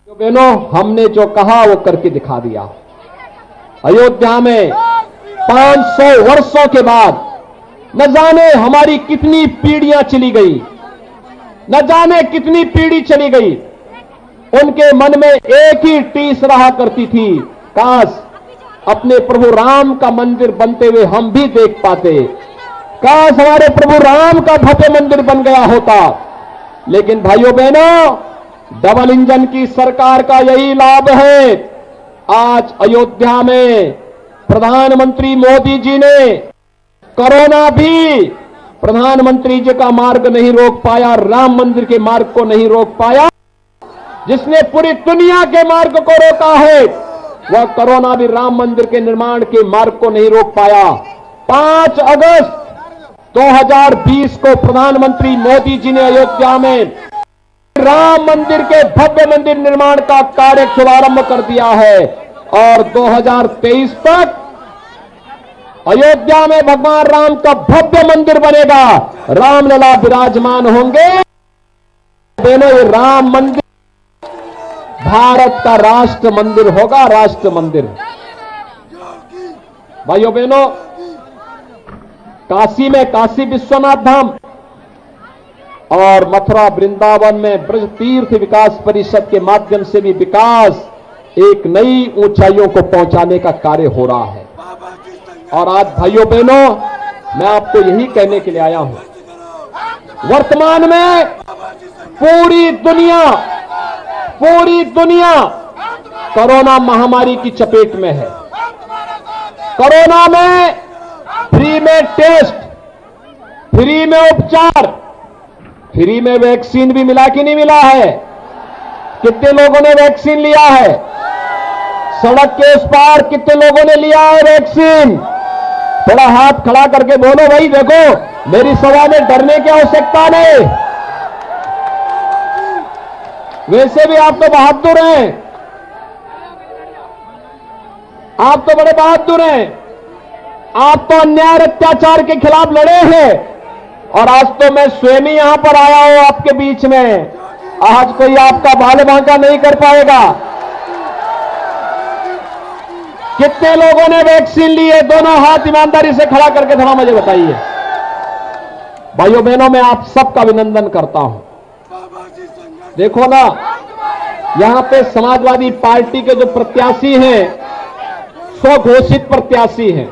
बहनों, हमने जो कहा वो करके दिखा दिया। अयोध्या में 500 वर्षों के बाद न जाने हमारी कितनी पीढ़ियां चली गई, न जाने कितनी पीढ़ी चली गई, उनके मन में एक ही टीस रहा करती थी, काश अपने प्रभु राम का मंदिर बनते हुए हम भी देख पाते, काश हमारे प्रभु राम का भव्य मंदिर बन गया होता। लेकिन भाइयों बहनों, डबल इंजन की सरकार का यही लाभ है। आज अयोध्या में प्रधानमंत्री मोदी जी ने कोरोना भी प्रधानमंत्री जी का मार्ग नहीं रोक पाया, राम मंदिर के मार्ग को नहीं रोक पाया। जिसने पूरी दुनिया के मार्ग को रोका है, वह कोरोना भी राम मंदिर के निर्माण के मार्ग को नहीं रोक पाया। 5 अगस्त 2020 को प्रधानमंत्री मोदी जी ने अयोध्या में राम मंदिर के भव्य मंदिर निर्माण का कार्य शुभारंभ कर दिया है और 2023 तक अयोध्या में भगवान राम का भव्य मंदिर बनेगा, रामलला विराजमान होंगे। दोनों ये राम मंदिर भारत का राष्ट्र मंदिर होगा, राष्ट्र मंदिर। भाइयों बहनों, काशी में काशी विश्वनाथ धाम और मथुरा वृंदावन में ब्रज तीर्थ विकास परिषद के माध्यम से भी विकास एक नई ऊंचाइयों को पहुंचाने का कार्य हो रहा है। और आज भाइयों बहनों, मैं आपको यही कहने के लिए आया हूं, वर्तमान में पूरी दुनिया कोरोना महामारी की चपेट में है। कोरोना में फ्री में टेस्ट, फ्री में उपचार, फ्री में वैक्सीन भी मिला कि नहीं मिला है? कितने लोगों ने वैक्सीन लिया है? सड़क के उस पार कितने लोगों ने लिया है वैक्सीन? थोड़ा हाथ खड़ा करके बोलो भाई, देखो मेरी सभा में डरने की आवश्यकता नहीं। वैसे भी आप तो बहादुर हैं, आप तो बड़े बहादुर हैं। आप तो अन्याय अत्याचार के खिलाफ लड़े हैं और आज तो मैं स्वयं ही यहां पर आया हूं आपके बीच में। आज कोई आपका बाल बांका नहीं कर पाएगा। कितने लोगों ने वैक्सीन ली है? दोनों हाथ ईमानदारी से खड़ा करके थोड़ा मुझे बताइए। भाइयों बहनों, मैं आप सबका अभिनंदन करता हूं। देखो ना, यहां पे समाजवादी पार्टी के जो प्रत्याशी हैं, स्वघोषित प्रत्याशी हैं,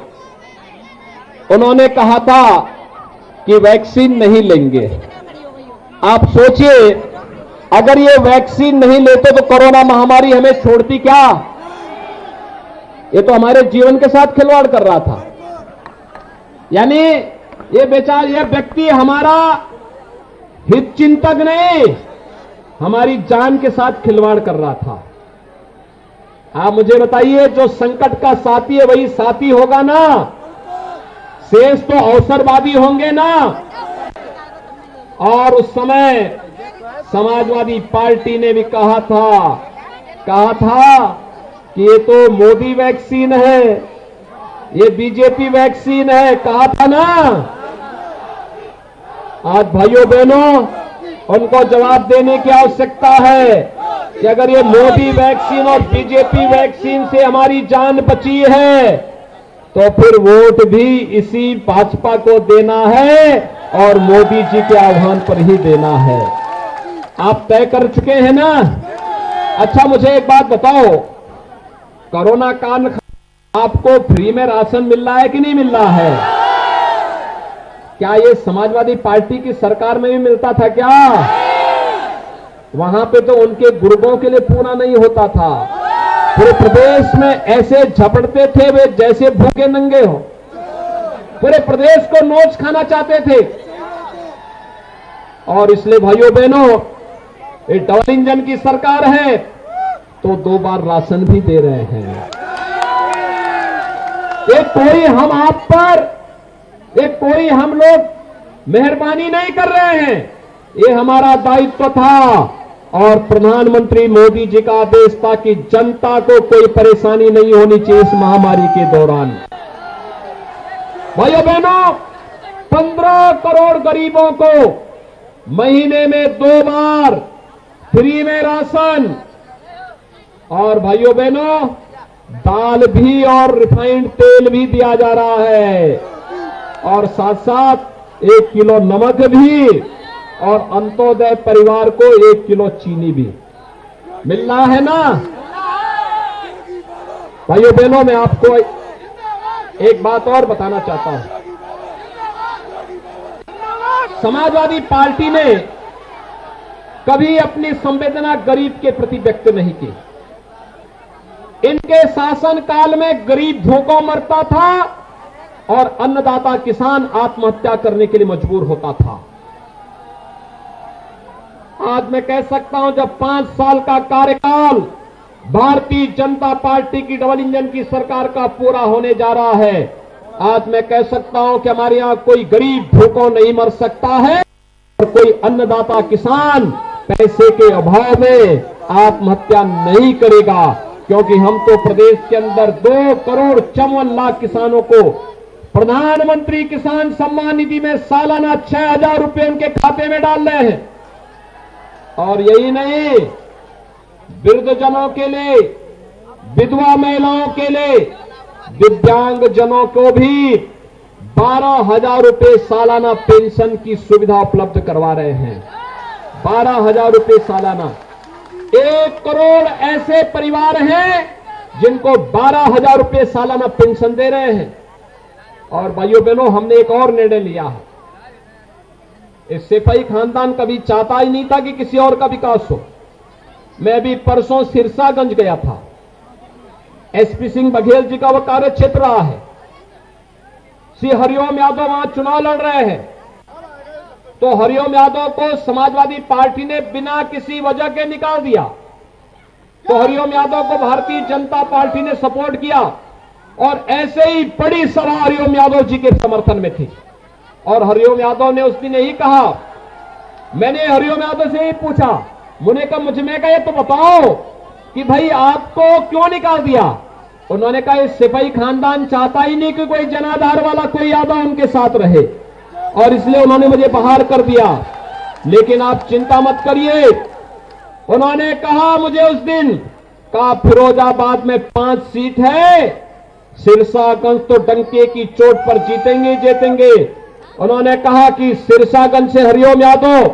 उन्होंने कहा था कि वैक्सीन नहीं लेंगे। आप सोचिए, अगर ये वैक्सीन नहीं लेते तो कोरोना महामारी हमें छोड़ती क्या? ये तो हमारे जीवन के साथ खिलवाड़ कर रहा था। यानी ये व्यक्ति हमारा हित चिंतक नहीं, हमारी जान के साथ खिलवाड़ कर रहा था। आप मुझे बताइए, जो संकट का साथी है वही साथी होगा ना? शेष तो अवसरवादी होंगे ना? और उस समय समाजवादी पार्टी ने भी कहा था कि ये तो मोदी वैक्सीन है, ये बीजेपी वैक्सीन है, कहा था ना? आज भाइयों बहनों, उनको जवाब देने की आवश्यकता है कि अगर ये मोदी वैक्सीन और बीजेपी वैक्सीन से हमारी जान बची है तो फिर वोट भी इसी भाजपा को देना है और मोदी जी के आह्वान पर ही देना है। आप तय कर चुके हैं ना? अच्छा, मुझे एक बात बताओ, कोरोना काल आपको फ्री में राशन मिल रहा है कि नहीं मिल रहा है? क्या ये समाजवादी पार्टी की सरकार में भी मिलता था क्या? वहां पे तो उनके गुर्गों के लिए पूरा नहीं होता था। पूरे प्रदेश में ऐसे झपटते थे वे जैसे भूखे नंगे हो। पूरे प्रदेश को नोच खाना चाहते थे। और इसलिए भाइयों बहनों, ये डबल इंजन की सरकार है तो 2 बार राशन भी दे रहे हैं। ये कोई हम आप पर, एक कोई हम लोग मेहरबानी नहीं कर रहे हैं, ये हमारा दायित्व था और प्रधानमंत्री मोदी जी का आदेश था कि जनता को कोई परेशानी नहीं होनी चाहिए इस महामारी के दौरान। भाइयों बहनों, 15 करोड़ गरीबों को महीने में 2 बार फ्री में राशन और भाइयों बहनों, दाल भी और रिफाइंड तेल भी दिया जा रहा है, और साथ साथ 1 किलो नमक भी, और अंत्योदय परिवार को 1 किलो चीनी भी मिल रहा है ना। भाइयों बहनों, मैं आपको एक बात और बताना चाहता हूं। समाजवादी पार्टी ने कभी अपनी संवेदना गरीब के प्रति व्यक्त नहीं की। इनके शासन काल में गरीब भूखों मरता था और अन्नदाता किसान आत्महत्या करने के लिए मजबूर होता था। आज मैं कह सकता हूं, जब 5 साल का कार्यकाल भारतीय जनता पार्टी की डबल इंजन की सरकार का पूरा होने जा रहा है, आज मैं कह सकता हूं कि हमारे यहां कोई गरीब भूखों नहीं मर सकता है और कोई अन्नदाता किसान पैसे के अभाव में आत्महत्या नहीं करेगा, क्योंकि हम तो प्रदेश के अंदर 2,54,00,000 किसानों को प्रधानमंत्री किसान सम्मान निधि में सालाना 6,000 रुपए उनके खाते में डाल रहे हैं। और यही नहीं, वृद्धजनों के लिए, विधवा महिलाओं के लिए, दिव्यांग जनों को भी 12,000 रुपए सालाना पेंशन की सुविधा उपलब्ध करवा रहे हैं। 12,000 रुपए सालाना। 1 करोड़ ऐसे परिवार हैं जिनको 12,000 रुपए सालाना पेंशन दे रहे हैं। और भाइयों बहनों, हमने एक और निर्णय लिया है। इस सिपाही खानदान कभी चाहता ही नहीं था कि किसी और का विकास हो। मैं भी परसों सिरसागंज गया था। एसपी सिंह बघेल जी का वह कार्य क्षेत्र रहा है। श्री हरिओम यादव वहां चुनाव लड़ रहे हैं, तो हरिओम यादव को समाजवादी पार्टी ने बिना किसी वजह के निकाल दिया। तो हरिओम यादव को भारतीय जनता पार्टी ने सपोर्ट किया, और ऐसे ही बड़ी सभा हरिओम यादव जी के समर्थन में थी। और हरिओम यादव ने उस दिन यही कहा, मैंने हरिओम यादव से ही पूछा, मुझे कहा ये तो बताओ कि भाई आपको क्यों निकाल दिया। उन्होंने कहा, इस सिपाही खानदान चाहता ही नहीं कि कोई जनाधार वाला कोई यादव उनके साथ रहे, और इसलिए उन्होंने मुझे बाहर कर दिया। लेकिन आप चिंता मत करिए, उन्होंने कहा मुझे उस दिन, कहा फिरोजाबाद में 5 सीट है, सिरसागंज तो डंके की चोट पर जीतेंगे। उन्होंने कहा कि सिरसागंज से हरिओम यादव,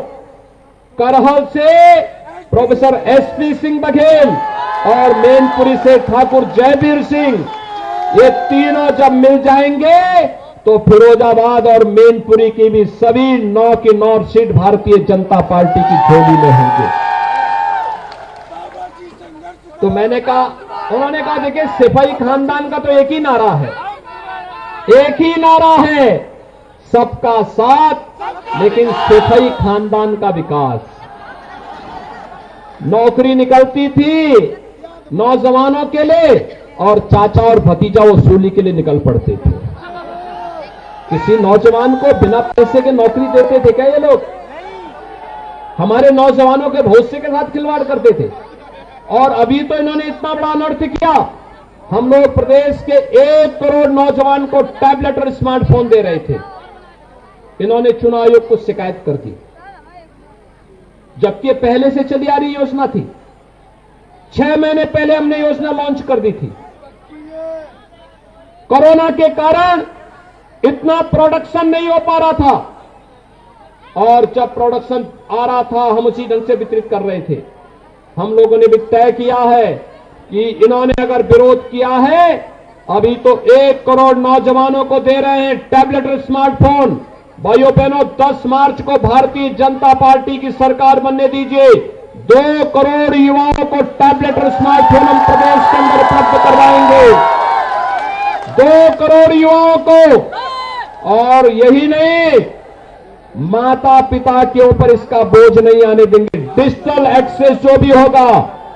करहल से प्रोफेसर एसपी सिंह बघेल और मैनपुरी से ठाकुर जयवीर सिंह, ये तीनों जब मिल जाएंगे तो फिरोजाबाद और मैनपुरी की भी सभी 9 की 9 सीट भारतीय जनता पार्टी की झोली में होंगे। तो मैंने कहा, उन्होंने कहा देखिए, सिपाही खानदान का तो एक ही नारा है, एक ही नारा है, सबका साथ, लेकिन सिपाही खानदान का विकास। नौकरी निकलती थी नौजवानों के लिए, और चाचा और भतीजा वसूली के लिए निकल पड़ते थे। किसी नौजवान को बिना पैसे के नौकरी देते थे क्या ये लोग? हमारे नौजवानों के भविष्य के साथ खिलवाड़ करते थे। और अभी तो इन्होंने इतना बड़ा अनर्थ किया, हम लोग प्रदेश के 1 करोड़ नौजवान को टैबलेट और स्मार्टफोन दे रहे थे। इन्होंने चुनाव आयोग को शिकायत कर दी, जबकि पहले से चली आ रही योजना थी। 6 महीने पहले हमने योजना लॉन्च कर दी थी। कोरोना के कारण इतना प्रोडक्शन नहीं हो पा रहा था, और जब प्रोडक्शन आ रहा था हम उसी ढंग से वितरित कर रहे थे। हम लोगों ने भी तय किया है कि इन्होंने अगर विरोध किया है, अभी तो 1 करोड़ नौजवानों को दे रहे हैं टैबलेट और स्मार्टफोन। भाइयों बहनों, 10 मार्च को भारतीय जनता पार्टी की सरकार बनने दीजिए, 2 करोड़ युवाओं को टैबलेट और स्मार्टफोन हम प्रदेश के अंदर उपलब्ध करवाएंगे, 2 करोड़ युवाओं को। और यही नहीं, माता पिता के ऊपर इसका बोझ नहीं आने देंगे। डिजिटल एक्सेस जो भी होगा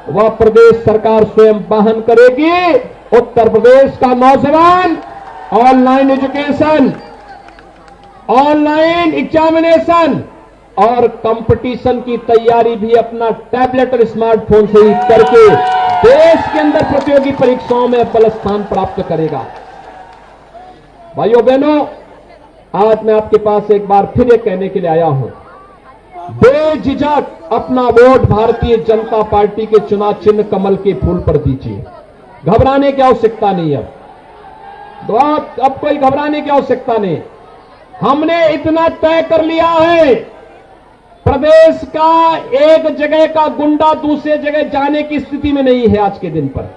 वह प्रदेश सरकार स्वयं वहन करेगी। उत्तर प्रदेश का नौजवान ऑनलाइन एजुकेशन, ऑनलाइन एग्जामिनेशन और कंपटीशन की तैयारी भी अपना टैबलेट और स्मार्टफोन से ही करके देश के अंदर प्रतियोगी परीक्षाओं में बल स्थान प्राप्त करेगा। भाइयों बहनों, आज मैं आपके पास एक बार फिर ये कहने के लिए आया हूं बेझिझक अपना वोट भारतीय जनता पार्टी के चुनाव चिन्ह कमल के फूल पर दीजिए। घबराने की आवश्यकता नहीं है। अब कोई घबराने की आवश्यकता नहीं। हमने इतना तय कर लिया है, प्रदेश का एक जगह का गुंडा दूसरे जगह जाने की स्थिति में नहीं है आज के दिन पर।